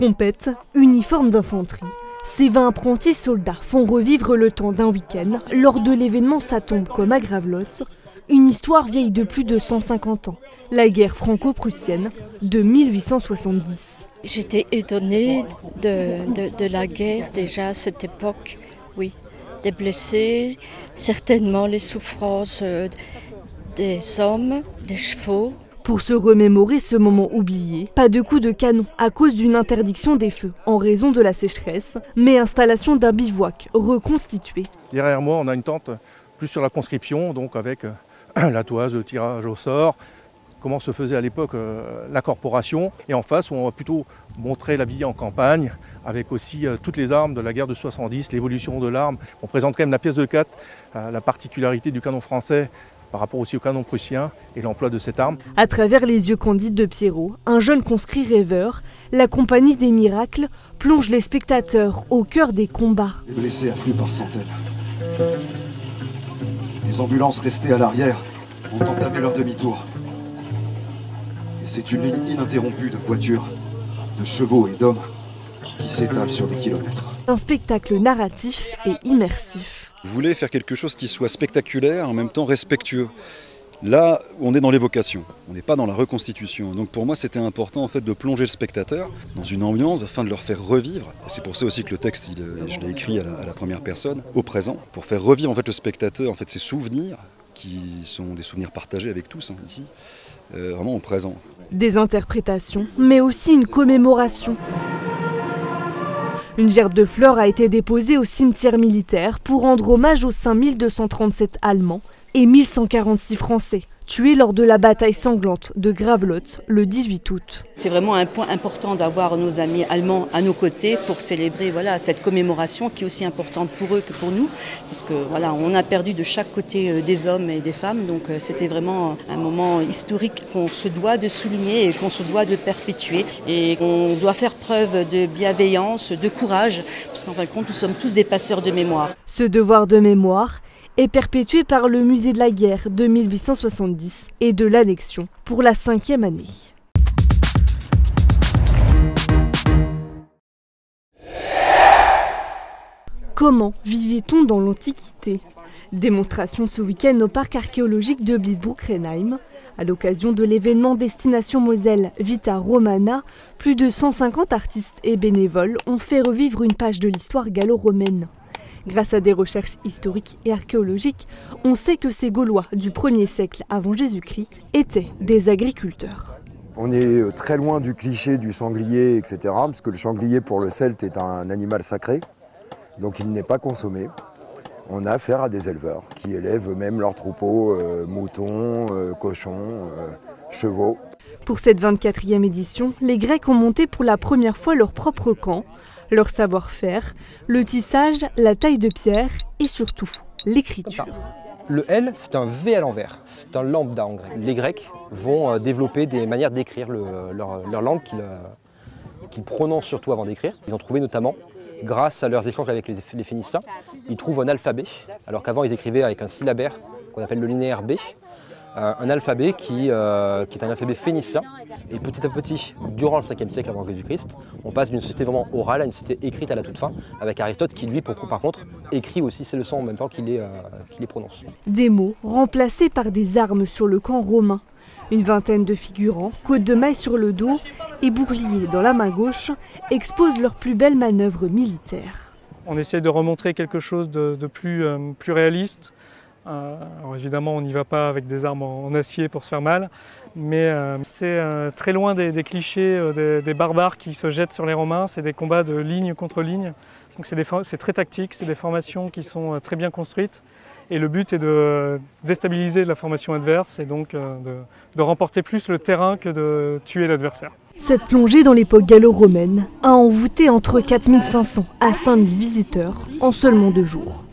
Trompettes, uniformes d'infanterie, ces 20 apprentis soldats font revivre le temps d'un week-end lors de l'événement Ça tombe comme à Gravelotte, une histoire vieille de plus de 150 ans, la guerre franco-prussienne de 1870. J'étais étonnée de la guerre déjà à cette époque, oui. Des blessés, certainement les souffrances des hommes, des chevaux. Pour se remémorer ce moment oublié, pas de coup de canon à cause d'une interdiction des feux en raison de la sécheresse, mais installation d'un bivouac reconstitué. Derrière moi, on a une tente plus sur la conscription, donc avec la toise, le tirage au sort, comment se faisait à l'époque la corporation. Et en face, on va plutôt montrer la vie en campagne, avec aussi toutes les armes de la guerre de 70, l'évolution de l'arme. On présente quand même la pièce de 4, la particularité du canon français par rapport aussi au canon prussien et l'emploi de cette arme. À travers les yeux candides de Pierrot, un jeune conscrit rêveur, la compagnie des miracles plonge les spectateurs au cœur des combats. Les blessés affluent par centaines. Les ambulances restées à l'arrière ont entamé leur demi-tour. Et c'est une ligne ininterrompue de voitures, de chevaux et d'hommes qui s'étale sur des kilomètres. Un spectacle narratif et immersif. Je voulais faire quelque chose qui soit spectaculaire et en même temps respectueux. Là, on est dans l'évocation, on n'est pas dans la reconstitution. Donc pour moi, c'était important en fait de plonger le spectateur dans une ambiance afin de leur faire revivre. Et c'est pour ça aussi que le texte, je l'ai écrit à la première personne, au présent, pour faire revivre en fait le spectateur, en fait ses souvenirs, qui sont des souvenirs partagés avec tous ici, vraiment au présent. Des interprétations, mais aussi une commémoration. Une gerbe de fleurs a été déposée au cimetière militaire pour rendre hommage aux 5237 Allemands et 1146 Français, tués lors de la bataille sanglante de Gravelotte le 18 août. C'est vraiment un point important d'avoir nos amis allemands à nos côtés pour célébrer cette commémoration qui est aussi importante pour eux que pour nous. Parce que on a perdu de chaque côté des hommes et des femmes, donc c'était vraiment un moment historique qu'on se doit de souligner et qu'on se doit de perpétuer. Et qu'on doit faire preuve de bienveillance, de courage, parce qu'en fin de compte, nous sommes tous des passeurs de mémoire. Ce devoir de mémoire est perpétué par le musée de la guerre de 1870 et de l'annexion pour la 5e année. Comment vivait-on dans l'Antiquité? Démonstration ce week-end au parc archéologique de Bliesbruck-Rhenheim. À l'occasion de l'événement Destination Moselle Vita Romana, plus de 150 artistes et bénévoles ont fait revivre une page de l'histoire gallo-romaine. Grâce à des recherches historiques et archéologiques, on sait que ces Gaulois du 1er siècle avant Jésus-Christ étaient des agriculteurs. On est très loin du cliché du sanglier, etc. Parce que le sanglier pour le Celte est un animal sacré, donc il n'est pas consommé. On a affaire à des éleveurs qui élèvent eux-mêmes leurs troupeaux, moutons, cochons, chevaux. Pour cette 24e édition, les Grecs ont monté pour la première fois leur propre camp. Leur savoir-faire, le tissage, la taille de pierre et surtout l'écriture. Le L, c'est un V à l'envers, c'est un lambda en grec. Les Grecs vont développer des manières d'écrire leur langue qu'ils prononcent surtout avant d'écrire. Ils ont trouvé notamment, grâce à leurs échanges avec les Phéniciens, ils trouvent un alphabet, alors qu'avant ils écrivaient avec un syllabaire qu'on appelle le linéaire B. Un alphabet qui est un alphabet phénicien. Et petit à petit, durant le 5e siècle avant Jésus-Christ, on passe d'une société vraiment orale à une société écrite à la toute fin, avec Aristote qui lui, par contre, écrit aussi ses leçons en même temps qu'il les prononce. Des mots remplacés par des armes sur le camp romain. Une vingtaine de figurants, côte de mailles sur le dos et boucliers dans la main gauche, exposent leurs plus belles manœuvres militaires. On essaie de remontrer quelque chose de plus réaliste. Alors évidemment, on n'y va pas avec des armes en acier pour se faire mal, mais c'est très loin des clichés des barbares qui se jettent sur les Romains. C'est des combats de ligne contre ligne, donc c'est très tactique, c'est des formations qui sont très bien construites. Et le but est de déstabiliser la formation adverse et donc de remporter plus le terrain que de tuer l'adversaire. Cette plongée dans l'époque gallo-romaine a envoûté entre 4500 à 5000 visiteurs en seulement 2 jours.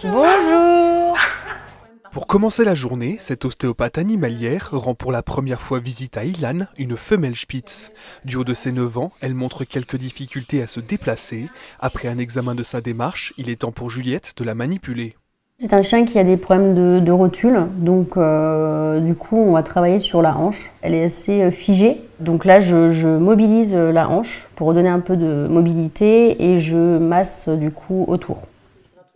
Bonjour! Pour commencer la journée, cette ostéopathe animalière rend pour la première fois visite à Ilan, une femelle Spitz. Du haut de ses 9 ans, elle montre quelques difficultés à se déplacer. Après un examen de sa démarche, il est temps pour Juliette de la manipuler. C'est un chien qui a des problèmes de rotule, donc du coup on va travailler sur la hanche. Elle est assez figée, donc là je mobilise la hanche pour redonner un peu de mobilité et je masse du coup autour.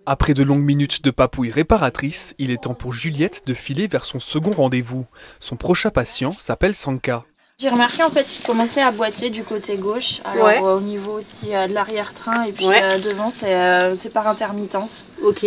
Après de longues minutes de papouille réparatrice, il est temps pour Juliette de filer vers son second rendez-vous. Son prochain patient s'appelle Sanka. J'ai remarqué en fait qu'il commençait à boiter du côté gauche, alors au niveau aussi de l'arrière-train et puis devant c'est par intermittence. Ok.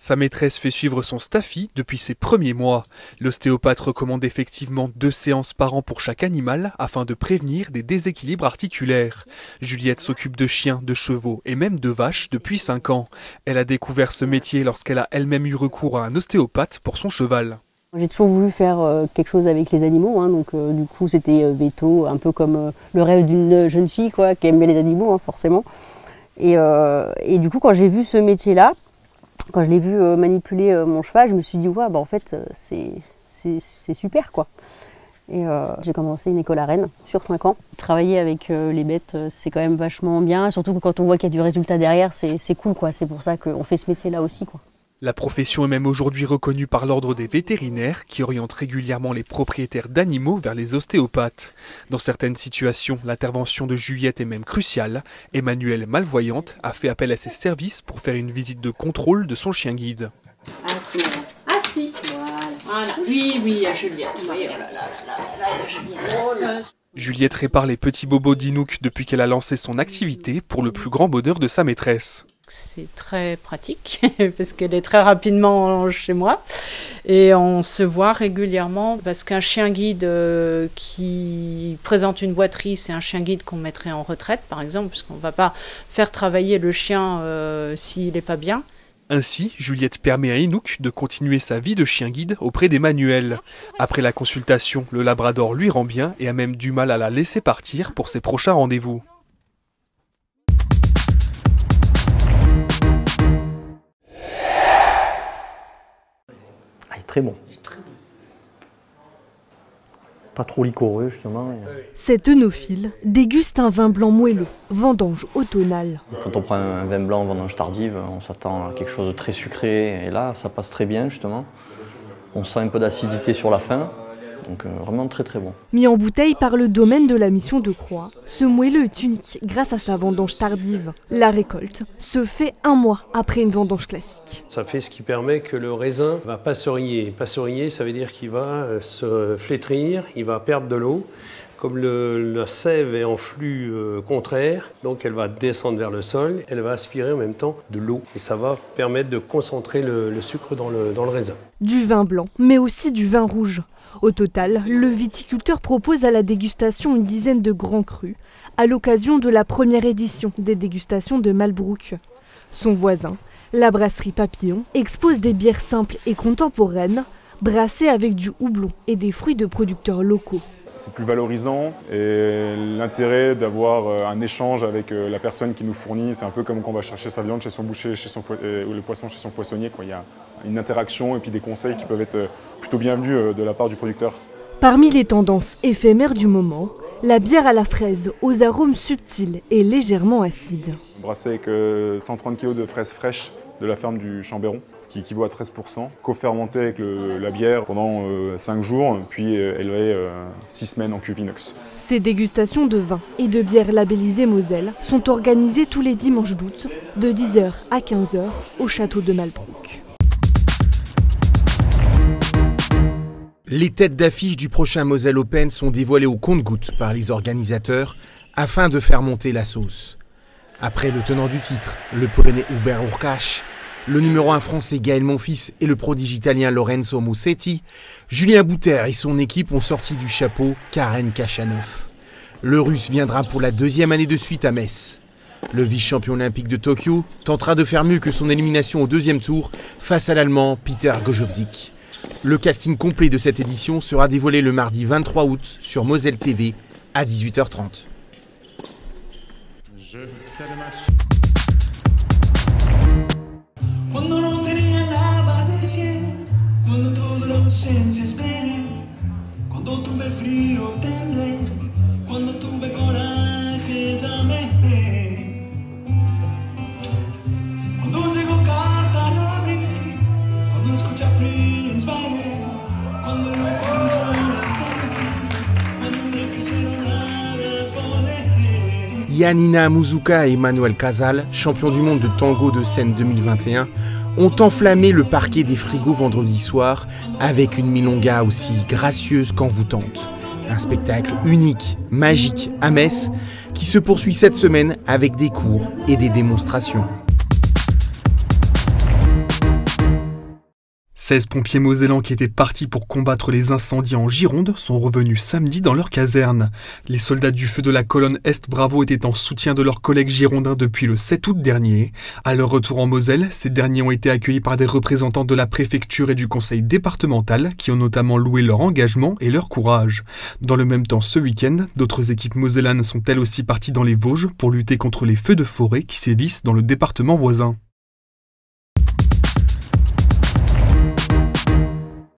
Sa maîtresse fait suivre son staffy depuis ses premiers mois. L'ostéopathe recommande effectivement 2 séances par an pour chaque animal afin de prévenir des déséquilibres articulaires. Juliette s'occupe de chiens, de chevaux et même de vaches depuis 5 ans. Elle a découvert ce métier lorsqu'elle a elle-même eu recours à un ostéopathe pour son cheval. J'ai toujours voulu faire quelque chose avec les animaux, donc du coup c'était veto, un peu comme le rêve d'une jeune fille quoi, qui aime bien les animaux forcément. Et du coup quand j'ai vu ce métier-là, quand je l'ai vu manipuler mon cheval, je me suis dit ouais, en fait c'est super quoi. Et j'ai commencé une école à Rennes sur 5 ans. Travailler avec les bêtes c'est quand même vachement bien, surtout que quand on voit qu'il y a du résultat derrière, c'est cool quoi. C'est pour ça qu'on fait ce métier-là aussi quoi. La profession est même aujourd'hui reconnue par l'ordre des vétérinaires qui oriente régulièrement les propriétaires d'animaux vers les ostéopathes. Dans certaines situations, l'intervention de Juliette est même cruciale. Emmanuelle, malvoyante, a fait appel à ses services pour faire une visite de contrôle de son chien guide. Assis. Voilà. Oui, Juliette. Oui, oh là, Juliette. Juliette répare les petits bobos d'Inouk depuis qu'elle a lancé son activité pour le plus grand bonheur de sa maîtresse. C'est très pratique parce qu'elle est très rapidement chez moi et on se voit régulièrement parce qu'un chien guide qui présente une boiterie, c'est un chien guide qu'on mettrait en retraite par exemple, puisqu'on ne va pas faire travailler le chien s'il n'est pas bien. Ainsi, Juliette permet à Inouk de continuer sa vie de chien guide auprès d'Emmanuel. Après la consultation, le labrador lui rend bien et a même du mal à la laisser partir pour ses prochains rendez-vous. Très bon. Pas trop liquoreux justement. Cet œnophile déguste un vin blanc moelleux, vendange automnale. Quand on prend un vin blanc vendange tardive, on s'attend à quelque chose de très sucré et là ça passe très bien justement. On sent un peu d'acidité sur la fin, donc vraiment très très bon. Mis en bouteille par le domaine de la Mission de Croix, ce moelleux est unique grâce à sa vendange tardive. La récolte se fait 1 mois après une vendange classique. Ça fait ce qui permet que le raisin va passeriller. Passeriller, ça veut dire qu'il va se flétrir, il va perdre de l'eau. Comme la sève est en flux contraire, donc elle va descendre vers le sol, elle va aspirer en même temps de l'eau. Et ça va permettre de concentrer le sucre dans le raisin. Du vin blanc, mais aussi du vin rouge. Au total, le viticulteur propose à la dégustation une dizaine de grands crus, à l'occasion de la première édition des dégustations de Malbrouck. Son voisin, la brasserie Papillon, expose des bières simples et contemporaines, brassées avec du houblon et des fruits de producteurs locaux. C'est plus valorisant et l'intérêt d'avoir un échange avec la personne qui nous fournit, c'est un peu comme quand on va chercher sa viande chez son boucher ou le poisson chez son poissonnier, quoi. Il y a une interaction et puis des conseils qui peuvent être plutôt bienvenus de la part du producteur. Parmi les tendances éphémères du moment, la bière à la fraise aux arômes subtils et légèrement acides. Brassé avec 130 kg de fraises fraîches de la ferme du Chambéron, ce qui équivaut à 13%, co-fermenté avec la bière pendant 5 jours, puis élevé 6 semaines en cuve inox. Ces dégustations de vin et de bières labellisées Moselle sont organisées tous les dimanches d'août, de 10h à 15h, au château de Malbrouck. Les têtes d'affiche du prochain Moselle Open sont dévoilées au compte-gouttes par les organisateurs afin de faire monter la sauce. Après le tenant du titre, le Polonais Hubert Hurkacz, le numéro 1 français Gaël Monfils et le prodige italien Lorenzo Musetti, Julien Bouter et son équipe ont sorti du chapeau Karen Khachanov. Le Russe viendra pour la 2e année de suite à Metz. Le vice-champion olympique de Tokyo tentera de faire mieux que son élimination au 2e tour face à l'Allemand Peter Gojowczyk. Le casting complet de cette édition sera dévoilé le mardi 23 août sur Moselle TV à 18h30. Cuando no tenía nada decir, cuando toda la ausencia esperé, cuando tuve frío temblé, cuando tuve coraje llamé, cuando llegó carta la abrí, Yanina Muzuka et Emmanuel Casal, champions du monde de tango de scène 2021, ont enflammé le parquet des frigos vendredi soir avec une milonga aussi gracieuse qu'envoûtante. Un spectacle unique, magique à Metz, qui se poursuit cette semaine avec des cours et des démonstrations. 16 pompiers mosellans qui étaient partis pour combattre les incendies en Gironde sont revenus samedi dans leur caserne. Les soldats du feu de la colonne Est Bravo étaient en soutien de leurs collègues girondins depuis le 7 août dernier. À leur retour en Moselle, ces derniers ont été accueillis par des représentants de la préfecture et du conseil départemental qui ont notamment loué leur engagement et leur courage. Dans le même temps, ce week-end, d'autres équipes mosellanes sont elles aussi parties dans les Vosges pour lutter contre les feux de forêt qui sévissent dans le département voisin.